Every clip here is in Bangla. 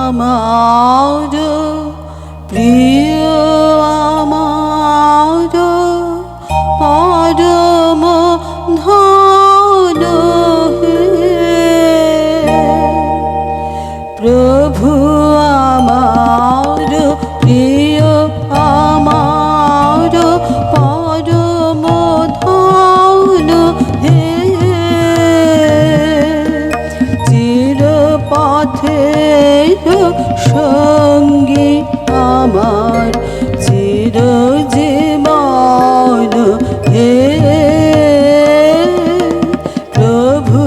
আমার প্রিয় আমার পরম ধন হে প্রভু আমার প্রিয় আমার পরম ধন হে চিরপথের সঙ্গী আমার চিরজীবন হে প্রভু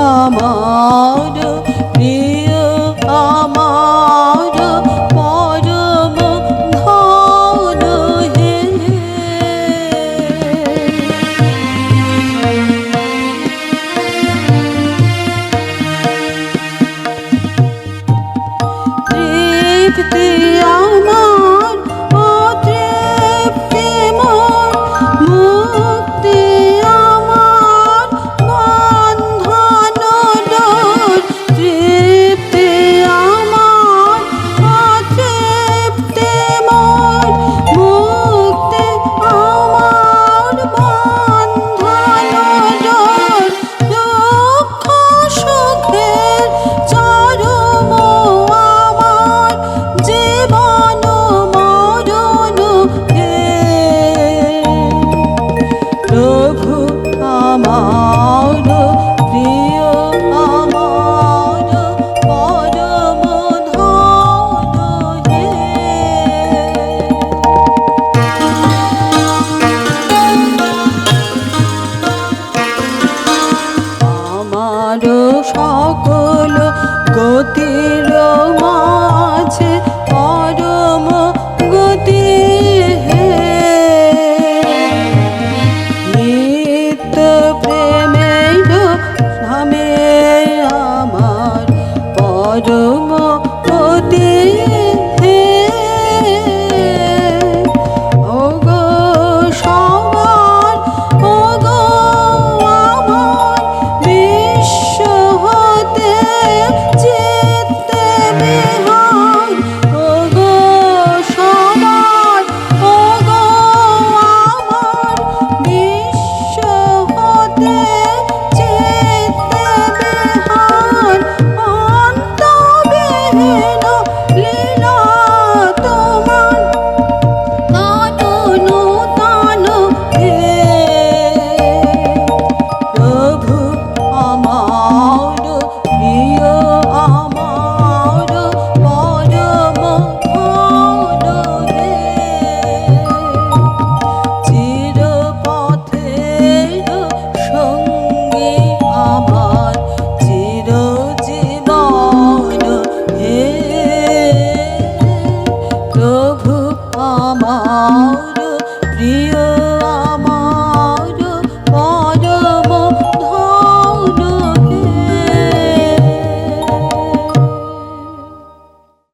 আমার প্রিয় আমার পরম ধন হে তৃপ্তি আমার অতৃপ্তি মোর মুক্তি আমার বন্ধন ডোর তৃপ্তি আমার অতৃপ্তি মোর মুক্তি আমার বন্ধন ডোর দুঃখ সুখের চরম আমার জীবন মরণ হে প্রভু আমার প্রিয় আমার পরম ধন হে আমার সকল গতির মাঝে পরম গতি হে নিত্য প্রেমের নামে আমার পরম গতি হে ওগো সবার ওগো আমার বিশ্ব হতে চিত্তে বিহার ওগো সবার ওগো আমার বিশ্ব হতে চিত্তে বিহার অন্তবিহীন লীলা তোমার কাটুনু তানু হে প্রভু আমার প্রিয় আমার পরম ধন হে চিরপথের সঙ্গী আমার চিরজীবন হে প্রভু আমার